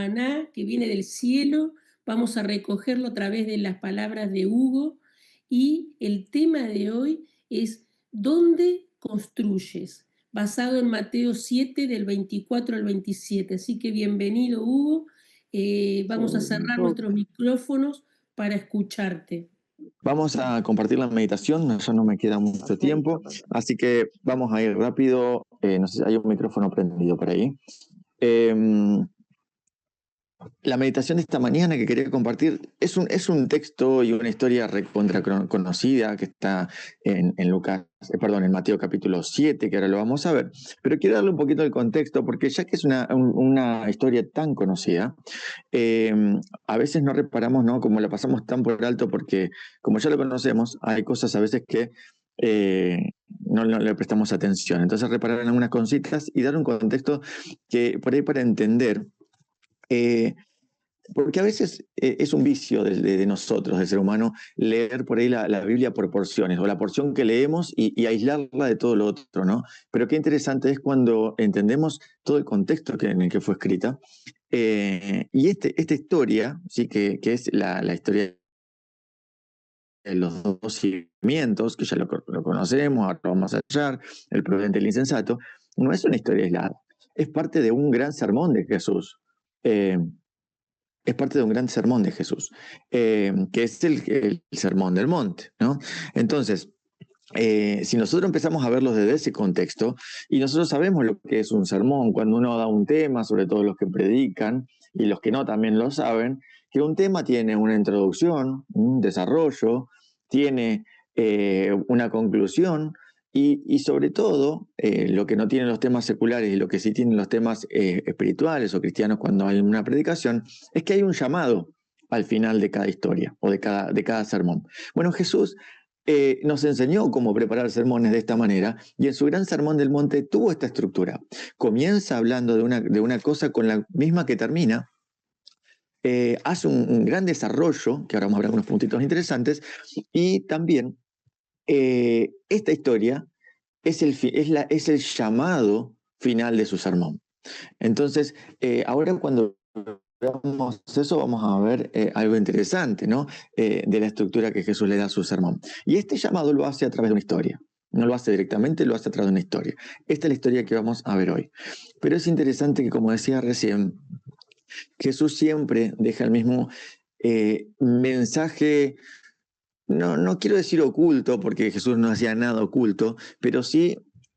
maná que viene del cielo, vamos a recogerlo a través de las palabras de Hugo y el tema de hoy es ¿dónde construyes? Basado en Mateo 7 del 24 al 27. Así que bienvenido, Hugo. Vamos a cerrar nuestros micrófonos para escucharte. Vamos a compartir la meditación, ya no me queda mucho tiempo, así que vamos a ir rápido. No sé si hay un micrófono prendido por ahí. La meditación de esta mañana que quería compartir es un texto y una historia recontra conocida que está en Mateo capítulo 7, que ahora lo vamos a ver, pero quiero darle un poquito de contexto porque ya que es una historia tan conocida, a veces no reparamos, ¿no? Como la pasamos tan por alto porque como ya lo conocemos, hay cosas a veces que no le prestamos atención. Entonces reparar en algunas cositas y dar un contexto que por ahí para entender. Porque a veces es un vicio de nosotros, del ser humano, leer por ahí la Biblia por porciones, o la porción que leemos y aislarla de todo lo otro, ¿no? Pero qué interesante es cuando entendemos todo el contexto en el que fue escrita. Y esta historia, ¿sí? que es la historia de los dos cimientos, que ya lo conocemos, ahora lo vamos a hallar, el prudente y el insensato, no es una historia aislada, es parte de un gran sermón de Jesús. Es parte de un gran sermón de Jesús, que es el sermón del monte, ¿no? Entonces, si nosotros empezamos a verlos desde ese contexto, y nosotros sabemos lo que es un sermón, cuando uno da un tema, sobre todo los que predican, y los que no también lo saben, que un tema tiene una introducción, un desarrollo, tiene una conclusión, y sobre todo, lo que no tienen los temas seculares y lo que sí tienen los temas espirituales o cristianos cuando hay una predicación, es que hay un llamado al final de cada historia o de cada sermón. Bueno, Jesús nos enseñó cómo preparar sermones de esta manera y en su gran sermón del monte tuvo esta estructura. Comienza hablando de una cosa con la misma que termina. Hace un gran desarrollo, que ahora vamos a ver algunos puntitos interesantes, y también esta historia es el llamado final de su sermón. Entonces, ahora cuando veamos eso, vamos a ver algo interesante, ¿no? De la estructura que Jesús le da a su sermón. Y este llamado lo hace a través de una historia. No lo hace directamente, lo hace a través de una historia. Esta es la historia que vamos a ver hoy. Pero es interesante que, como decía recién, Jesús siempre deja el mismo mensaje. No quiero decir oculto, porque Jesús no hacía nada oculto, pero sí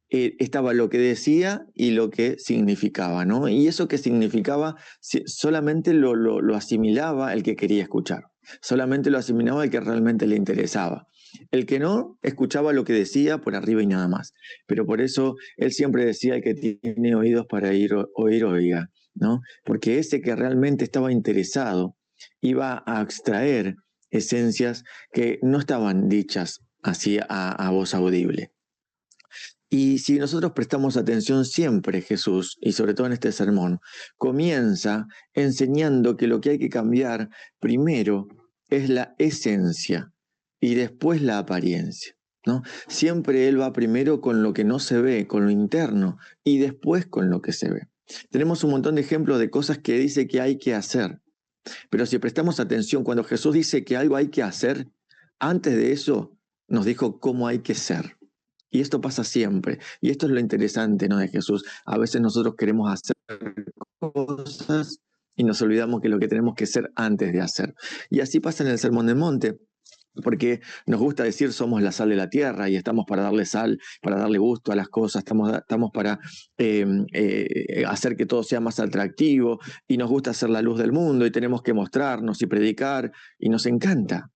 estaba lo que decía y lo que significaba, ¿no? Y eso que significaba solamente lo asimilaba el que quería escuchar, solamente lo asimilaba el que realmente le interesaba. El que no, escuchaba lo que decía por arriba y nada más. Pero por eso él siempre decía: el que tiene oídos para oír, oiga, ¿no? Porque ese que realmente estaba interesado iba a extraer esencias que no estaban dichas así a voz audible. Y si nosotros prestamos atención siempre, Jesús, y sobre todo en este sermón, comienza enseñando que lo que hay que cambiar primero es la esencia y después la apariencia, ¿no? Siempre Él va primero con lo que no se ve, con lo interno, y después con lo que se ve. Tenemos un montón de ejemplos de cosas que dice que hay que hacer. Pero si prestamos atención, cuando Jesús dice que algo hay que hacer, antes de eso nos dijo cómo hay que ser. Y esto pasa siempre. Y esto es lo interesante, ¿no?, de Jesús. A veces nosotros queremos hacer cosas y nos olvidamos que lo que tenemos que ser antes de hacer. Y así pasa en el Sermón del Monte. Porque nos gusta decir somos la sal de la tierra y estamos para darle sal, para darle gusto a las cosas, estamos para hacer que todo sea más atractivo, y nos gusta ser la luz del mundo y tenemos que mostrarnos y predicar y nos encanta.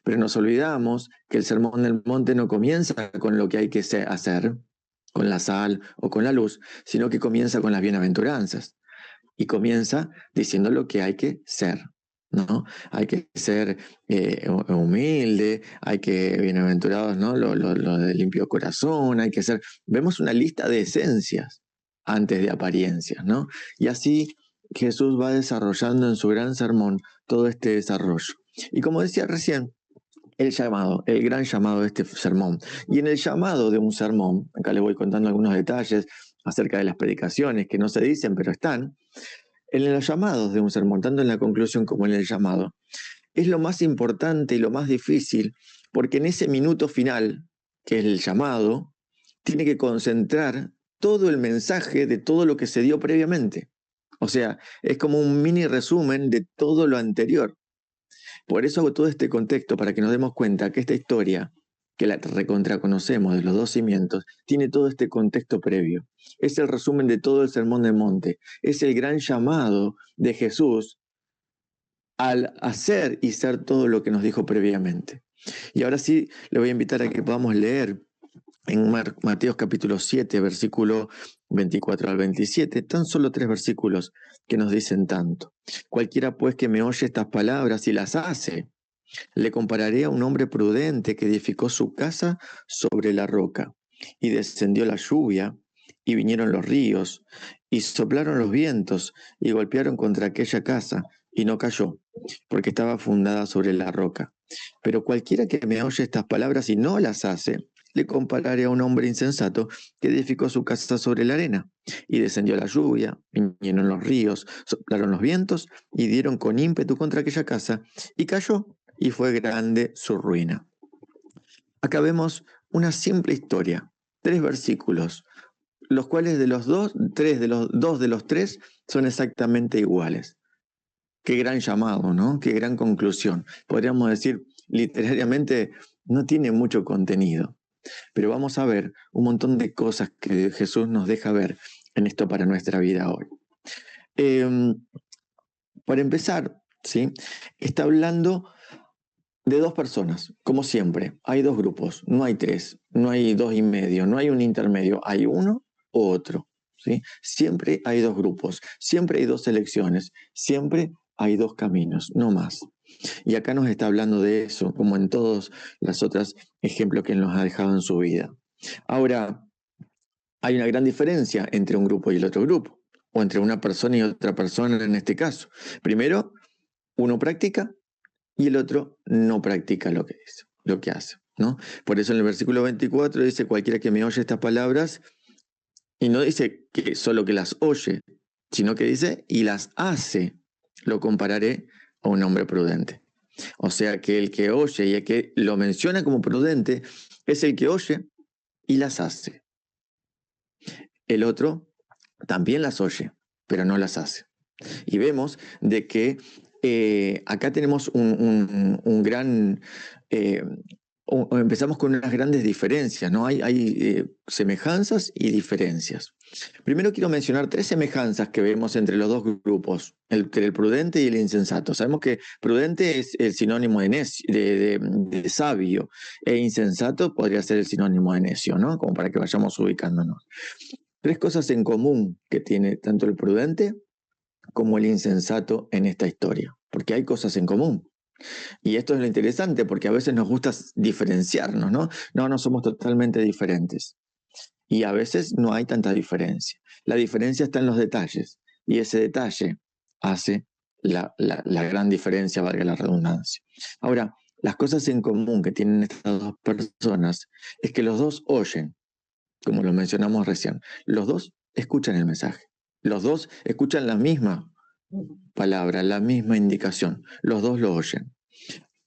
Pero nos olvidamos que el Sermón del Monte no comienza con lo que hay que hacer, con la sal o con la luz, sino que comienza con las bienaventuranzas y comienza diciendo lo que hay que ser, ¿no? Hay que ser humilde, hay que, bienaventurados, ¿no?, lo de limpio corazón, hay que ser. Vemos una lista de esencias antes de apariencias, ¿no? Y así Jesús va desarrollando en su gran sermón todo este desarrollo. Y como decía recién, el gran llamado de este sermón. Y en el llamado de un sermón, acá les voy contando algunos detalles acerca de las predicaciones que no se dicen, pero están. En los llamados de un sermón, tanto en la conclusión como en el llamado, es lo más importante y lo más difícil, porque en ese minuto final, que es el llamado, tiene que concentrar todo el mensaje de todo lo que se dio previamente. O sea, es como un mini resumen de todo lo anterior. Por eso hago todo este contexto, para que nos demos cuenta que esta historia, que la recontra conocemos de los dos cimientos, tiene todo este contexto previo. Es el resumen de todo el Sermón del Monte. Es el gran llamado de Jesús al hacer y ser todo lo que nos dijo previamente. Y ahora sí, le voy a invitar a que podamos leer en Mateo capítulo 7, versículo 24 al 27, tan solo 3 versículos que nos dicen tanto. Cualquiera pues que me oye estas palabras y las hace, le compararé a un hombre prudente que edificó su casa sobre la roca, y descendió la lluvia, y vinieron los ríos, y soplaron los vientos, y golpearon contra aquella casa, y no cayó, porque estaba fundada sobre la roca. Pero cualquiera que me oye estas palabras y no las hace, le compararé a un hombre insensato que edificó su casa sobre la arena, y descendió la lluvia, vinieron los ríos, soplaron los vientos, y dieron con ímpetu contra aquella casa, y cayó, y fue grande su ruina. Acá vemos una simple historia, 3 versículos, los cuales de los dos, dos de los tres son exactamente iguales. Qué gran llamado, ¿no? Qué gran conclusión. Podríamos decir, literariamente, no tiene mucho contenido, pero vamos a ver un montón de cosas que Jesús nos deja ver en esto para nuestra vida hoy. Para empezar, ¿sí? Está hablando de dos personas, como siempre. Hay dos grupos, no hay tres, no hay dos y medio, no hay un intermedio, hay uno u otro. ¿Sí? Siempre hay dos grupos, siempre hay dos elecciones, siempre hay dos caminos, no más. Y acá nos está hablando de eso, como en todos los otros ejemplos que nos ha dejado en su vida. Ahora, hay una gran diferencia entre un grupo y el otro grupo, o entre una persona y otra persona en este caso. Primero, uno practica y el otro no practica lo que dice, lo que hace, ¿no? Por eso en el versículo 24 dice, cualquiera que me oye estas palabras, y no dice que solo que las oye, sino que dice, y las hace, lo compararé a un hombre prudente. O sea que el que oye y el que lo menciona como prudente es el que oye y las hace. El otro también las oye, pero no las hace. Y vemos de que acá tenemos un gran... empezamos con unas grandes diferencias, ¿no? Hay semejanzas y diferencias. Primero quiero mencionar 3 semejanzas que vemos entre los dos grupos, entre el prudente y el insensato. Sabemos que prudente es el sinónimo de sabio, e insensato podría ser el sinónimo de necio, ¿no? Como para que vayamos ubicándonos. 3 cosas en común que tiene tanto el prudente como el insensato en esta historia, porque hay cosas en común. Y esto es lo interesante, porque a veces nos gusta diferenciarnos, ¿no? No somos totalmente diferentes. Y a veces no hay tanta diferencia. La diferencia está en los detalles, y ese detalle hace la gran diferencia, valga la redundancia. Ahora, las cosas en común que tienen estas dos personas es que los dos oyen, como lo mencionamos recién. Los dos escuchan el mensaje. Los dos escuchan la misma palabra, la misma indicación. Los dos lo oyen.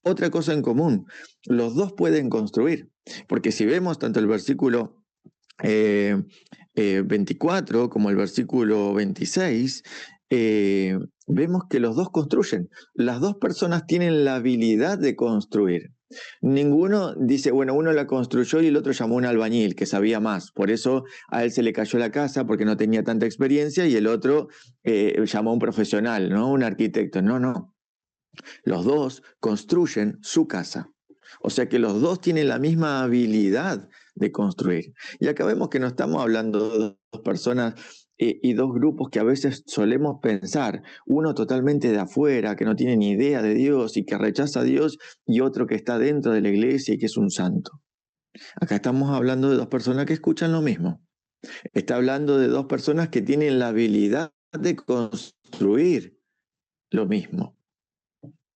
Otra cosa en común, los dos pueden construir, porque si vemos tanto el versículo 24 como el versículo 26, vemos que los dos construyen. Las dos personas tienen la habilidad de construir. Ninguno dice, bueno, uno la construyó y el otro llamó a un albañil que sabía más. Por eso a él se le cayó la casa porque no tenía tanta experiencia, y el otro llamó a un profesional, ¿no? Un arquitecto. No. Los dos construyen su casa. O sea que los dos tienen la misma habilidad de construir. Y acá vemos que no estamos hablando de dos personas y dos grupos que a veces solemos pensar, uno totalmente de afuera, que no tiene ni idea de Dios y que rechaza a Dios, y otro que está dentro de la iglesia y que es un santo. Acá estamos hablando de dos personas que escuchan lo mismo. Está hablando de dos personas que tienen la habilidad de construir lo mismo.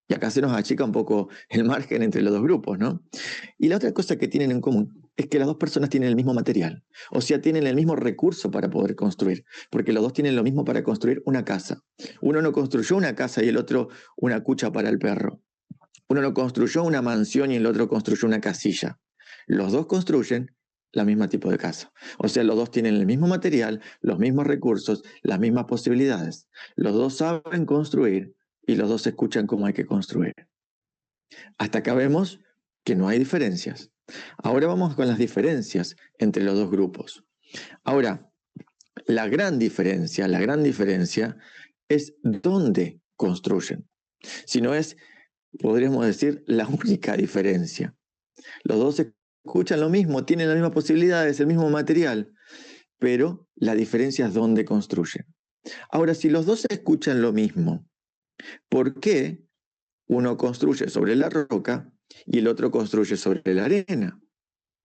Y acá se nos achica un poco el margen entre los dos grupos, ¿no? Y la otra cosa que tienen en común es que las dos personas tienen el mismo material, o sea, tienen el mismo recurso para poder construir, porque los dos tienen lo mismo para construir una casa. Uno no construyó una casa y el otro una cucha para el perro. Uno no construyó una mansión y el otro construyó una casilla. Los dos construyen la misma tipo de casa. O sea, los dos tienen el mismo material, los mismos recursos, las mismas posibilidades. Los dos saben construir y los dos escuchan cómo hay que construir. Hasta acá vemos que no hay diferencias. Ahora vamos con las diferencias entre los dos grupos. Ahora, la gran diferencia es dónde construyen. Si no es, podríamos decir, la única diferencia. Los dos escuchan lo mismo, tienen las mismas posibilidades, el mismo material, pero la diferencia es dónde construyen. Ahora, si los dos escuchan lo mismo, ¿por qué uno construye sobre la roca y el otro construye sobre la arena?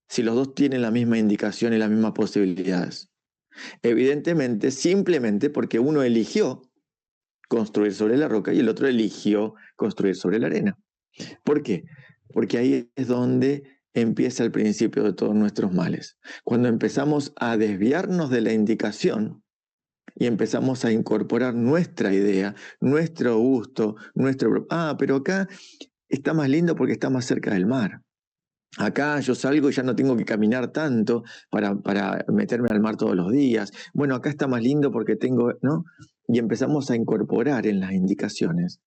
Si los dos tienen la misma indicación y las mismas posibilidades. Evidentemente, simplemente porque uno eligió construir sobre la roca y el otro eligió construir sobre la arena. ¿Por qué? Porque ahí es donde empieza el principio de todos nuestros males. Cuando empezamos a desviarnos de la indicación y empezamos a incorporar nuestra idea, nuestro gusto, pero acá está más lindo porque está más cerca del mar. Acá yo salgo y ya no tengo que caminar tanto para meterme al mar todos los días. Bueno, acá está más lindo porque tengo, ¿no? Y empezamos a incorporar en las indicaciones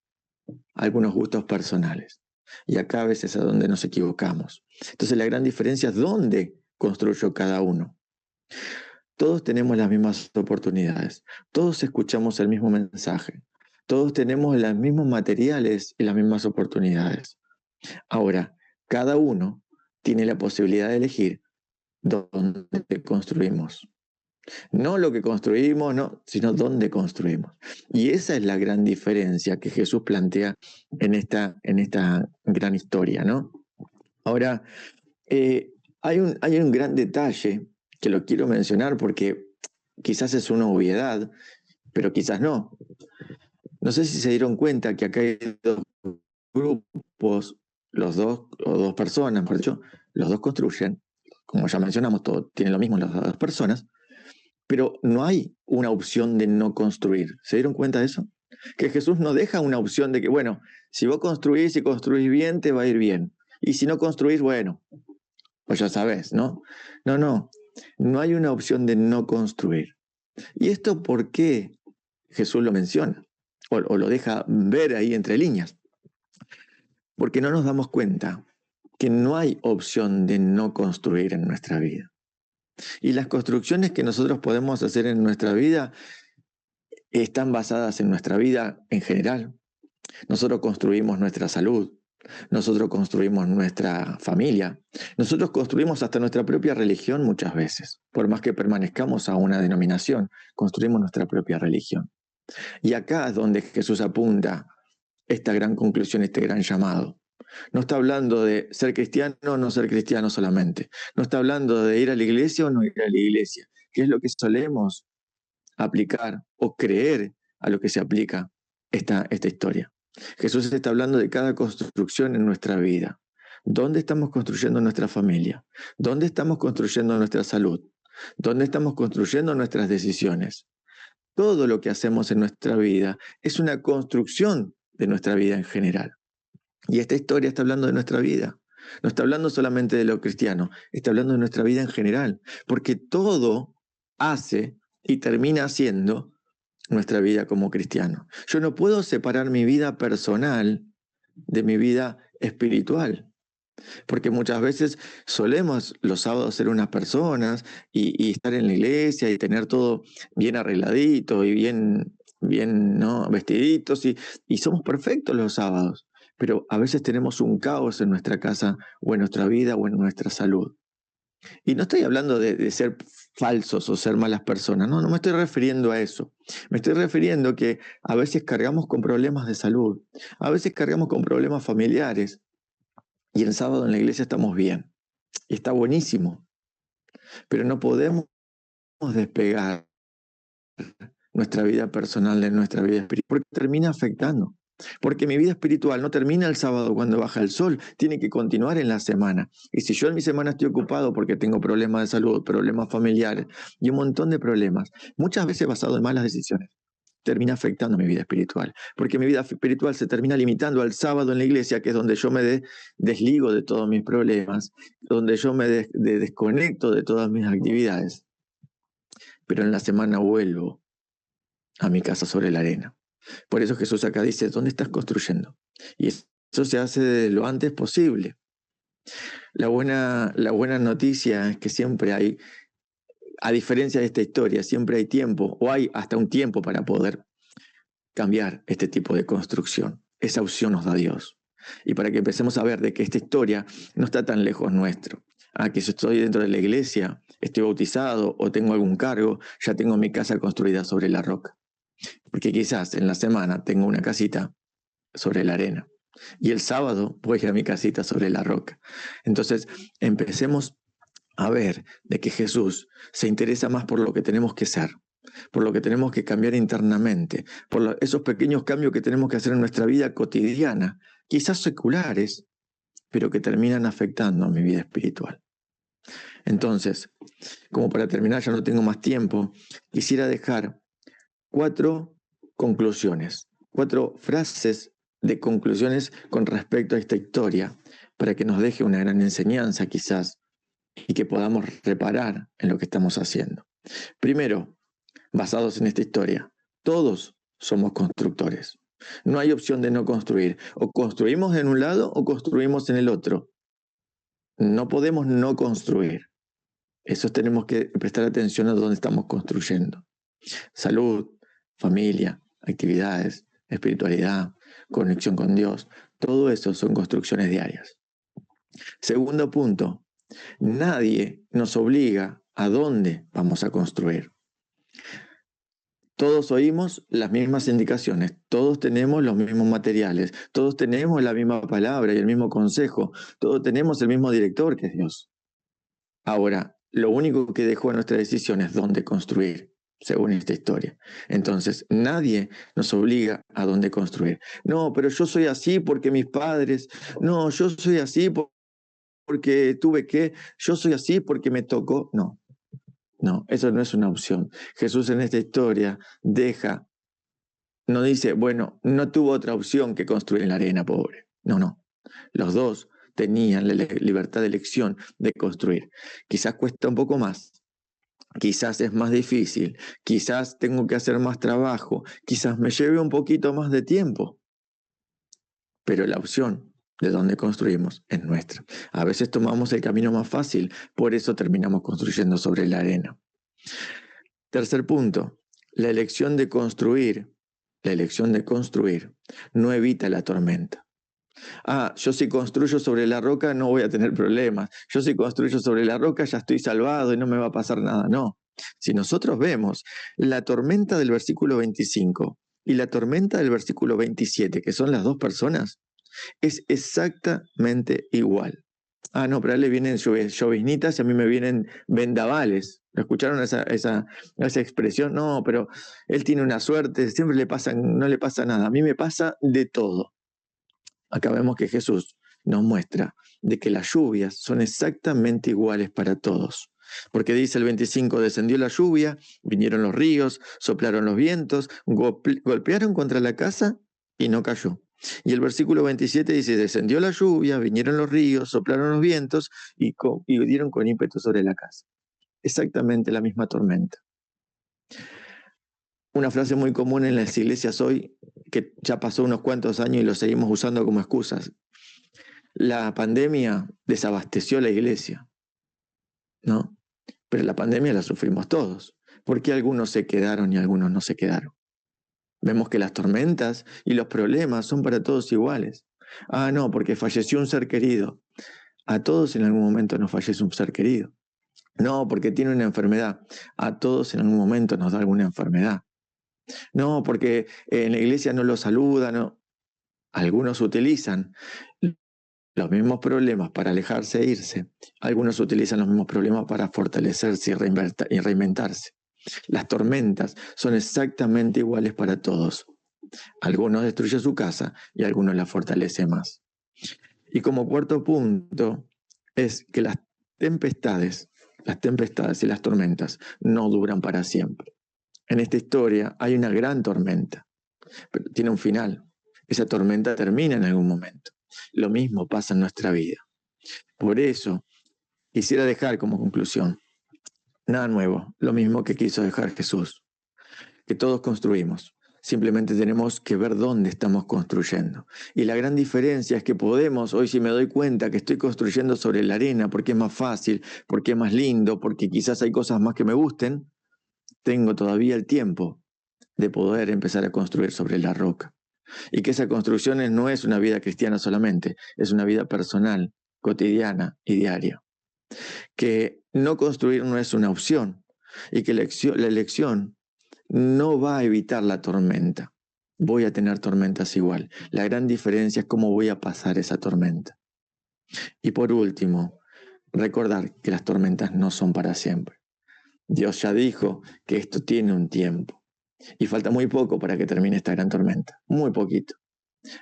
algunos gustos personales. Y acá a veces es donde nos equivocamos. Entonces la gran diferencia es dónde construyó cada uno. Todos tenemos las mismas oportunidades, todos escuchamos el mismo mensaje, todos tenemos los mismos materiales y las mismas oportunidades. Ahora, cada uno tiene la posibilidad de elegir dónde construimos. No lo que construimos, no, sino dónde construimos. Y esa es la gran diferencia que Jesús plantea en esta gran historia, ¿no? Ahora, hay un gran detalle que lo quiero mencionar porque quizás es una obviedad, pero quizás no. No sé si se dieron cuenta que acá hay dos grupos, los dos, o dos personas, mejor dicho, los dos construyen, como ya mencionamos, todo, tienen lo mismo las dos personas, pero no hay una opción de no construir. ¿Se dieron cuenta de eso? Que Jesús no deja una opción de que, bueno, si vos construís y construís bien, te va a ir bien. Y si no construís, bueno, pues ya sabes, ¿no? No hay una opción de no construir. ¿Y esto por qué Jesús lo menciona? O lo deja ver ahí entre líneas. Porque no nos damos cuenta que no hay opción de no construir en nuestra vida. Y las construcciones que nosotros podemos hacer en nuestra vida están basadas en nuestra vida en general. Nosotros construimos nuestra salud, nosotros construimos nuestra familia, nosotros construimos hasta nuestra propia religión muchas veces. Por más que permanezcamos a una denominación, construimos nuestra propia religión. Y acá es donde Jesús apunta esta gran conclusión, este gran llamado. No está hablando de ser cristiano o no ser cristiano solamente. No está hablando de ir a la iglesia o no ir a la iglesia, que es lo que solemos aplicar o creer a lo que se aplica esta historia. Jesús está hablando de cada construcción en nuestra vida. ¿Dónde estamos construyendo nuestra familia? ¿Dónde estamos construyendo nuestra salud? ¿Dónde estamos construyendo nuestras decisiones? Todo lo que hacemos en nuestra vida es una construcción de nuestra vida en general. Y esta historia está hablando de nuestra vida. No está hablando solamente de lo cristiano, está hablando de nuestra vida en general, porque todo hace y termina siendo nuestra vida como cristiano. Yo no puedo separar mi vida personal de mi vida espiritual, porque muchas veces solemos los sábados ser unas personas y estar en la iglesia y tener todo bien arregladito y bien, ¿no? Vestiditos y somos perfectos los sábados, pero a veces tenemos un caos en nuestra casa o en nuestra vida o en nuestra salud. Y no estoy hablando de ser falsos o ser malas personas, no me estoy refiriendo a eso. Me estoy refiriendo que a veces cargamos con problemas de salud, a veces cargamos con problemas familiares y el sábado en la iglesia estamos bien. Y está buenísimo, pero no podemos despegar nuestra vida personal de nuestra vida espiritual porque termina afectando. Porque mi vida espiritual no termina el sábado cuando baja el sol, tiene que continuar en la semana. Y si yo en mi semana estoy ocupado porque tengo problemas de salud, problemas familiares y un montón de problemas, muchas veces basado en malas decisiones, termina afectando mi vida espiritual. Porque mi vida espiritual se termina limitando al sábado en la iglesia, que es donde yo me desligo de todos mis problemas, donde yo me desconecto de todas mis actividades. Pero en la semana vuelvo a mi casa sobre la arena. Por eso Jesús acá dice, ¿dónde estás construyendo? Y eso se hace lo antes posible. La buena noticia es que siempre hay, a diferencia de esta historia, siempre hay tiempo, o hay hasta un tiempo para poder cambiar este tipo de construcción. Esa opción nos da Dios. Y para que empecemos a ver de que esta historia no está tan lejos nuestro. Que si estoy dentro de la iglesia, estoy bautizado o tengo algún cargo, ya tengo mi casa construida sobre la roca. Porque quizás en la semana tengo una casita sobre la arena y el sábado voy a mi casita sobre la roca. Entonces empecemos a ver de que Jesús se interesa más por lo que tenemos que ser, por lo que tenemos que cambiar internamente, por esos pequeños cambios que tenemos que hacer en nuestra vida cotidiana, quizás seculares, pero que terminan afectando a mi vida espiritual. Entonces, como para terminar, ya no tengo más tiempo, quisiera dejar 4 conclusiones, 4 frases de conclusiones con respecto a esta historia, para que nos deje una gran enseñanza quizás y que podamos reparar en lo que estamos haciendo. Primero, basados en esta historia, todos somos constructores. No hay opción de no construir. O construimos en un lado o construimos en el otro. No podemos no construir. Eso tenemos que prestar atención a dónde estamos construyendo. Salud, familia, actividades, espiritualidad, conexión con Dios, todo eso son construcciones diarias. Segundo punto, nadie nos obliga a dónde vamos a construir. Todos oímos las mismas indicaciones, todos tenemos los mismos materiales, todos tenemos la misma palabra y el mismo consejo, todos tenemos el mismo director que es Dios. Ahora, lo único que dejó a nuestra decisión es dónde construir, según esta historia. Entonces, nadie nos obliga a dónde construir. No, pero yo soy así porque mis padres, no, yo soy así porque tuve que, yo soy así porque me tocó. No, eso no es una opción. Jesús en esta historia no dice, bueno, no tuvo otra opción que construir en la arena, pobre. No. Los dos tenían la libertad de elección de construir. Quizás cuesta un poco más, quizás es más difícil, quizás tengo que hacer más trabajo, quizás me lleve un poquito más de tiempo, pero la opción de dónde construimos es nuestra. A veces tomamos el camino más fácil, por eso terminamos construyendo sobre la arena. Tercer punto, la elección de construir no evita la tormenta. Yo si construyo sobre la roca no voy a tener problemas. Yo si construyo sobre la roca ya estoy salvado y no me va a pasar nada. No. Si nosotros vemos la tormenta del versículo 25 y la tormenta del versículo 27, que son las dos personas, es exactamente igual. No, pero a él le vienen lloviznitas y a mí me vienen vendavales. ¿Lo escucharon esa expresión? No, pero él tiene una suerte, siempre no le pasa nada. A mí me pasa de todo. Acá vemos que Jesús nos muestra de que las lluvias son exactamente iguales para todos. Porque dice el 25, descendió la lluvia, vinieron los ríos, soplaron los vientos, golpearon contra la casa y no cayó. Y el versículo 27 dice, descendió la lluvia, vinieron los ríos, soplaron los vientos y dieron con ímpetu sobre la casa. Exactamente la misma tormenta. Una frase muy común en las iglesias hoy, que ya pasó unos cuantos años y lo seguimos usando como excusas. La pandemia desabasteció la iglesia, ¿no? Pero la pandemia la sufrimos todos. ¿Por qué algunos se quedaron y algunos no se quedaron? Vemos que las tormentas y los problemas son para todos iguales. No, porque falleció un ser querido. A todos en algún momento nos fallece un ser querido. No, porque tiene una enfermedad. A todos en algún momento nos da alguna enfermedad. No, porque en la iglesia no lo saludan. No. Algunos utilizan los mismos problemas para alejarse e irse. Algunos utilizan los mismos problemas para fortalecerse y reinventarse. Las tormentas son exactamente iguales para todos. Algunos destruye su casa y algunos la fortalece más. Y como cuarto punto es que las tempestades y las tormentas no duran para siempre. En esta historia hay una gran tormenta, pero tiene un final. Esa tormenta termina en algún momento. Lo mismo pasa en nuestra vida. Por eso, quisiera dejar como conclusión, nada nuevo, lo mismo que quiso dejar Jesús, que todos construimos. Simplemente tenemos que ver dónde estamos construyendo. Y la gran diferencia es que podemos, hoy si me doy cuenta que estoy construyendo sobre la arena porque es más fácil, porque es más lindo, porque quizás hay cosas más que me gusten, tengo todavía el tiempo de poder empezar a construir sobre la roca. Y que esa construcción no es una vida cristiana solamente, es una vida personal, cotidiana y diaria. Que no construir no es una opción y que la elección no va a evitar la tormenta. Voy a tener tormentas igual. La gran diferencia es cómo voy a pasar esa tormenta. Y por último, recordar que las tormentas no son para siempre. Dios ya dijo que esto tiene un tiempo. Y falta muy poco para que termine esta gran tormenta. Muy poquito.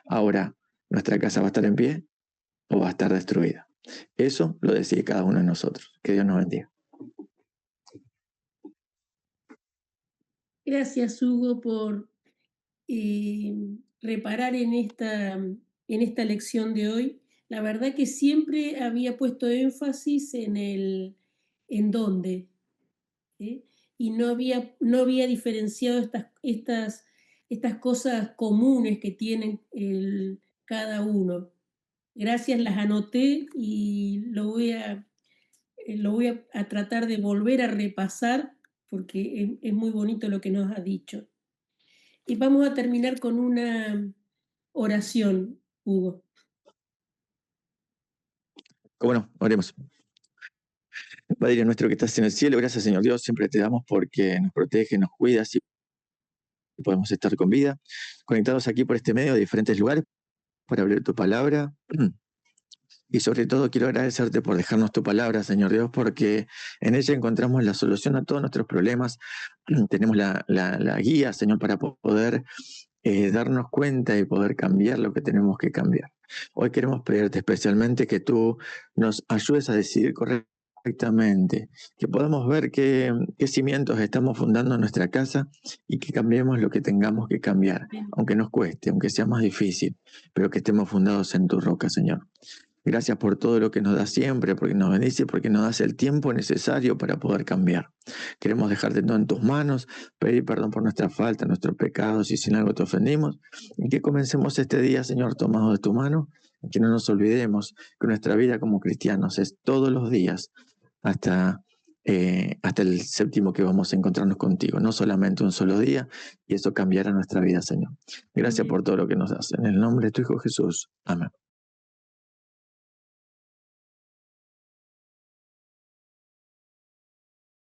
Ahora, ¿nuestra casa va a estar en pie o va a estar destruida? Eso lo decide cada uno de nosotros. Que Dios nos bendiga. Gracias, Hugo, por reparar en esta lección de hoy. La verdad que siempre había puesto énfasis en dónde, ¿sí? Y no había diferenciado estas cosas comunes que tienen cada uno. Gracias, las anoté y lo voy a tratar de volver a repasar porque es muy bonito lo que nos ha dicho. Y vamos a terminar con una oración, Hugo. Bueno, oremos. Padre nuestro que estás en el cielo, gracias Señor Dios, siempre te damos porque nos protege, nos cuidas y podemos estar con vida, conectados aquí por este medio de diferentes lugares para hablar tu palabra. Y sobre todo quiero agradecerte por dejarnos tu palabra, Señor Dios, porque en ella encontramos la solución a todos nuestros problemas. Tenemos la guía, Señor, para poder darnos cuenta y poder cambiar lo que tenemos que cambiar. Hoy queremos pedirte especialmente que tú nos ayudes a decidir correctamente, que podamos ver qué cimientos estamos fundando en nuestra casa y que cambiemos lo que tengamos que cambiar, aunque nos cueste, aunque sea más difícil, pero que estemos fundados en tu roca, Señor. Gracias por todo lo que nos das siempre, porque nos bendice, porque nos das el tiempo necesario para poder cambiar. Queremos dejarte todo en tus manos, pedir perdón por nuestra falta, nuestros pecados y si en algo te ofendimos. Y que comencemos este día, Señor, tomado de tu mano, y que no nos olvidemos que nuestra vida como cristianos es todos los días hasta el séptimo que vamos a encontrarnos contigo, no solamente un solo día, y eso cambiará nuestra vida, Señor. Gracias por todo lo que nos das. En el nombre de tu Hijo Jesús. Amén.